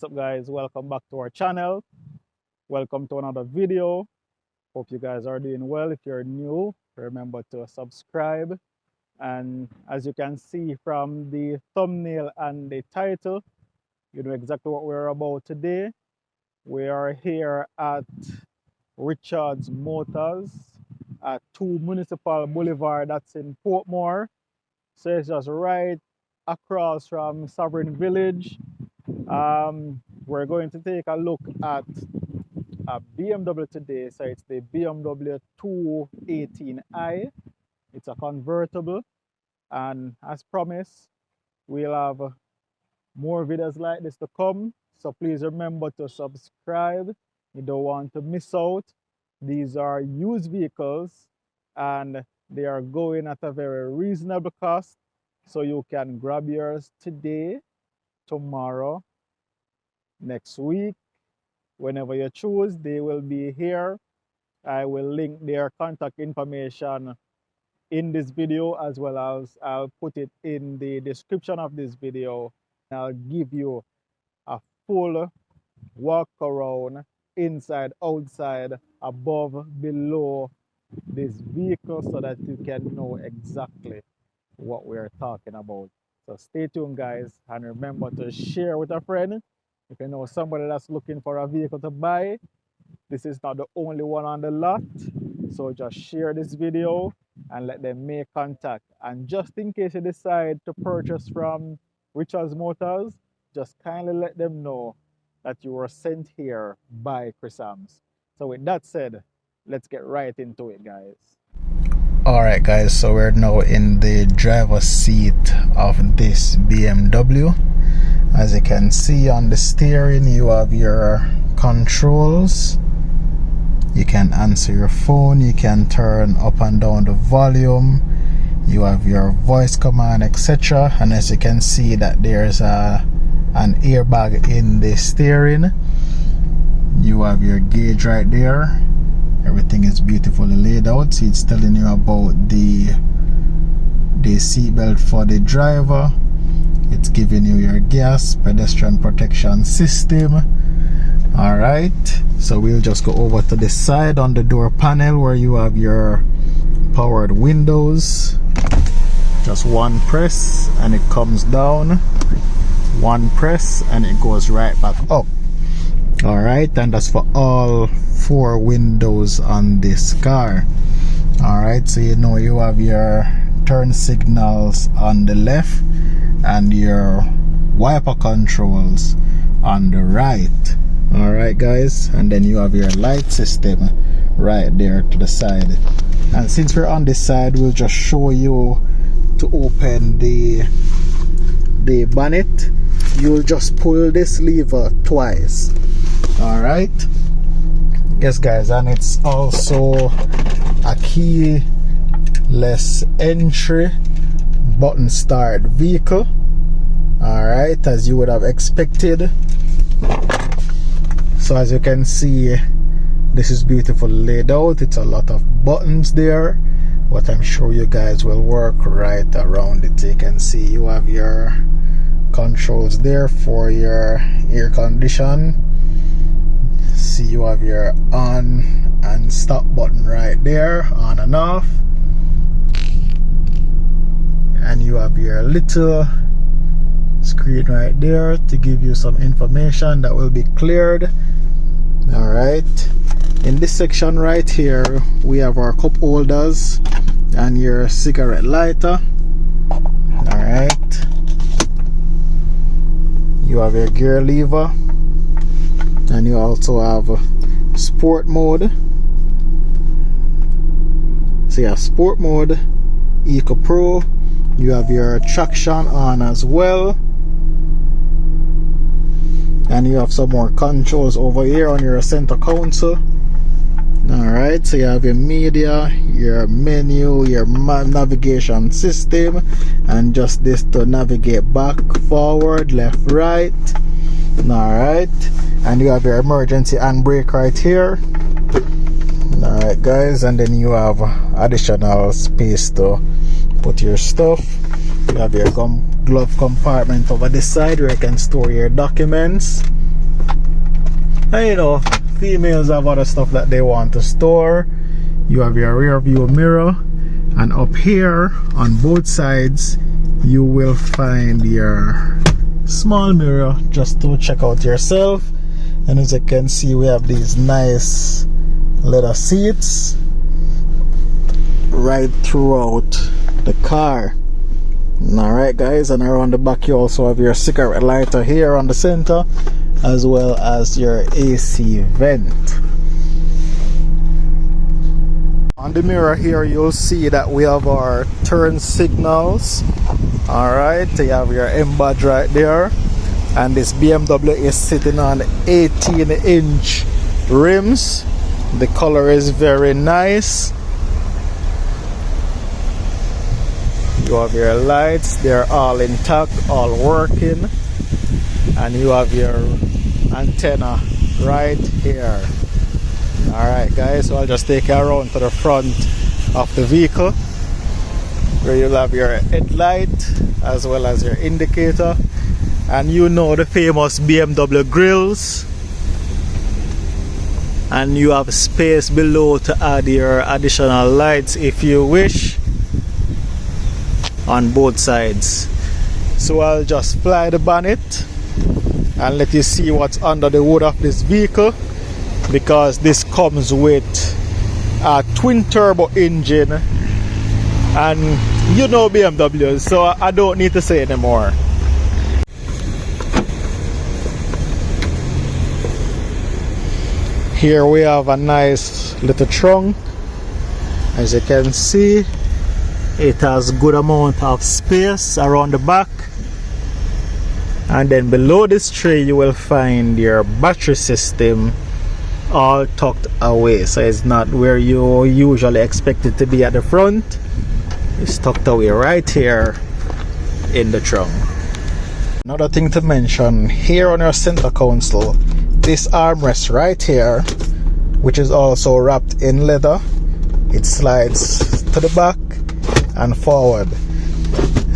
What's up, guys? Welcome back to our channel. Welcome to another video. Hope you guys are doing well. If you're new, remember to subscribe. And as you can see from the thumbnail and the title, you know exactly what we're about today. We are here at Richards Motors at 2 Municipal Boulevard, that's in Portmore. So it's just right across from Sovereign Village. We're going to take a look at a BMW today. So it's the BMW 218i. It's a convertible, and as promised, we'll have more videos like this to come. So please remember to subscribe. You don't want to miss out. These are used vehicles and they are going at a very reasonable cost. So you can grab yours today, tomorrow, next week, whenever you choose. They will be here. I will link their contact information in this video, as well as I'll put it in the description of this video. I'll give you a full walk around, inside, outside, above, below this vehicle, so that you can know exactly what we're talking about. So stay tuned, guys, and remember to share with a friend. If you know somebody that's looking for a vehicle to buy, this is not the only one on the lot. So just share this video and let them make contact. And just in case you decide to purchase from Richards Motors, just kindly let them know that you were sent here by ChriSamz. So with that said, let's get right into it, guys. Alright, guys, so we're now in the driver's seat of this BMW. As you can see on the steering, you have your controls. You can answer your phone, you can turn up and down the volume, you have your voice command, etc. And as you can see that there's an airbag in the steering. You have your gauge right there. Everything is beautifully laid out. So it's telling you about the seatbelt for the driver. It's giving you your gas, pedestrian protection system. Alright, so we'll just go over to the side on the door panel where you have your powered windows. Just one press and it comes down. One press and it goes right back up. Alright, and that's for all 4 windows on this car. Alright, so you know you have your turn signals on the left and your wiper controls on the right. Alright, guys, and then you have your light system right there to the side. And since we're on this side, we'll just show you to open the bonnet. You'll just pull this lever twice. Alright, yes, guys, and it's also a keyless entry button start vehicle. Alright, as you would have expected. So as you can see, this is beautifully laid out. It's a lot of buttons there, but I'm sure you guys will work right around it. You can see you have your controls there for your air condition. See, you have your on and stop button right there, on and off. And you have your little screen right there to give you some information that will be cleared. Alright, in this section right here, we have our cup holders and your cigarette lighter. Alright, you have your gear lever, and you also have sport mode. So you have sport mode, Eco Pro. You have your traction on as well, and you have some more controls over here on your center console. Alright, so you have your media, your menu, your navigation system, and just this to navigate back, forward, left, right. Alright, and you have your emergency handbrake right here. Alright, guys, and then you have additional space to put your stuff. You have your glove compartment over this side where you can store your documents. And you know, females have other stuff that they want to store. You have your rear view mirror, and up here on both sides you will find your small mirror just to check out yourself. And as you can see, we have these nice leather seats right throughout the car. Alright guys, and around the back you also have your cigarette lighter here on the center, as well as your AC vent. On the mirror here you'll see that we have our turn signals. Alright, you have your M badge right there, and this BMW is sitting on 18-inch rims. The color is very nice. You have your lights, they're all intact, all working, and you have your antenna right here. Alright guys, so I'll just take you around to the front of the vehicle, where you'll have your headlight as well as your indicator, and you know the famous BMW grills, and you have space below to add your additional lights if you wish on both sides. So I'll just fly the bonnet and let you see what's under the hood of this vehicle, because this comes with a twin turbo engine, and you know BMWs, so I don't need to say anymore. Here we have a nice little trunk. As you can see, it has good amount of space around the back, and then below this tray you will find your battery system all tucked away, so it's not where you usually expect it to be at the front. It's tucked away right here in the trunk. Another thing to mention, here on your center console, this armrest right here, which is also wrapped in leather, it slides to the back and forward.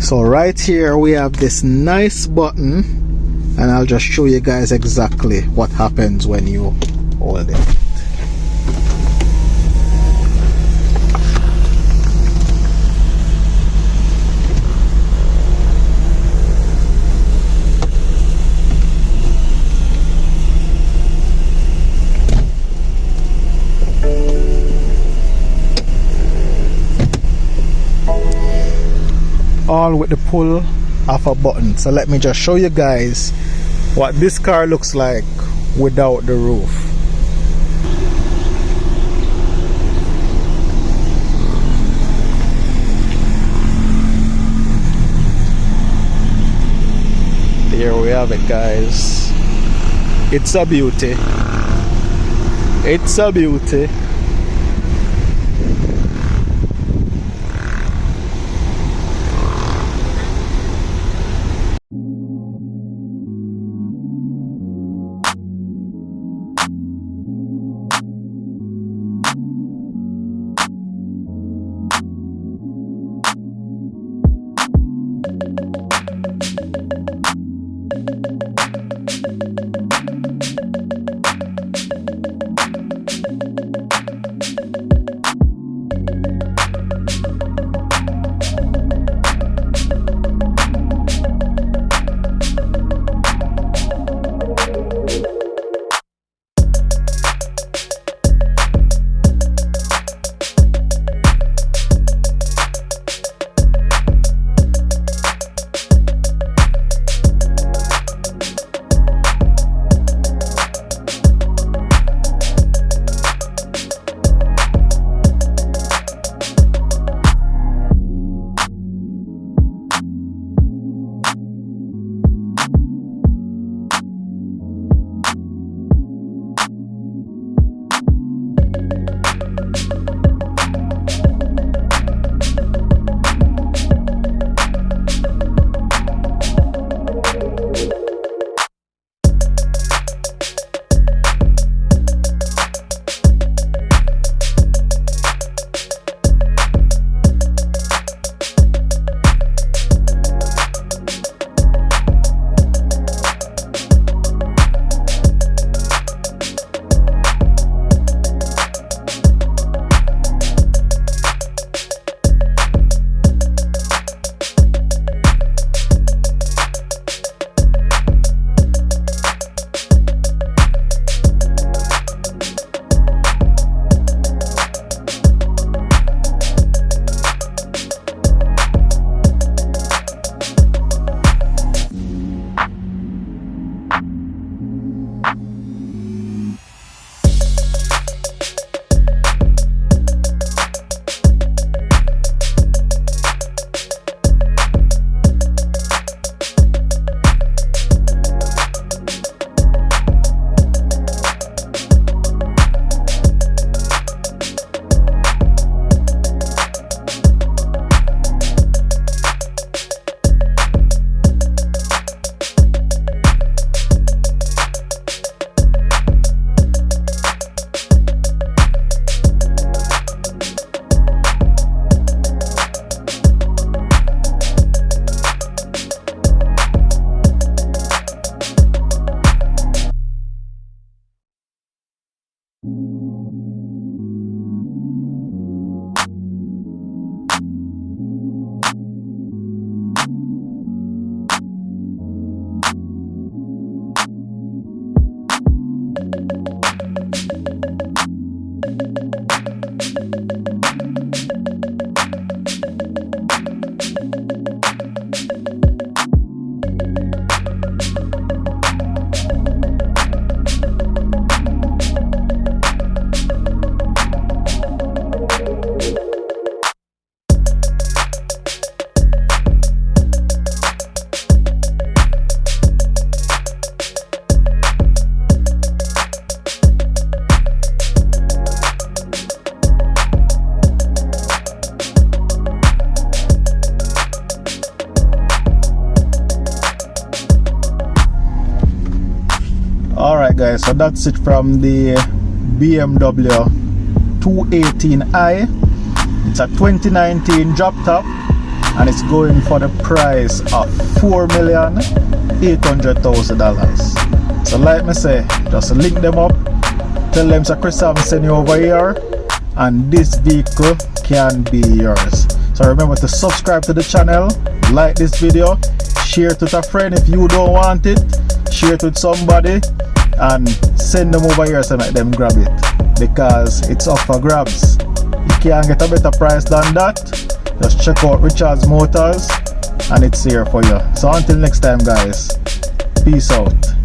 So right here we have this nice button, and I'll just show you guys exactly what happens when you hold it. All with the pull of a button. So let me just show you guys what this car looks like without the roof. Here we have it guys. It's a beauty. It's a beauty. So that's it from the BMW 218i. It's a 2019 drop top and it's going for the price of $4,800,000. So like me say, just link them up, tell them ChriSamz send you over here, and this vehicle can be yours. So remember to subscribe to the channel, like this video, share it with a friend if you don't want it, share it with somebody, and send them over here so make them grab it, because it's up for grabs. You can't get a better price than that. Just check out Richards Motors and it's here for you. So until next time guys, peace out.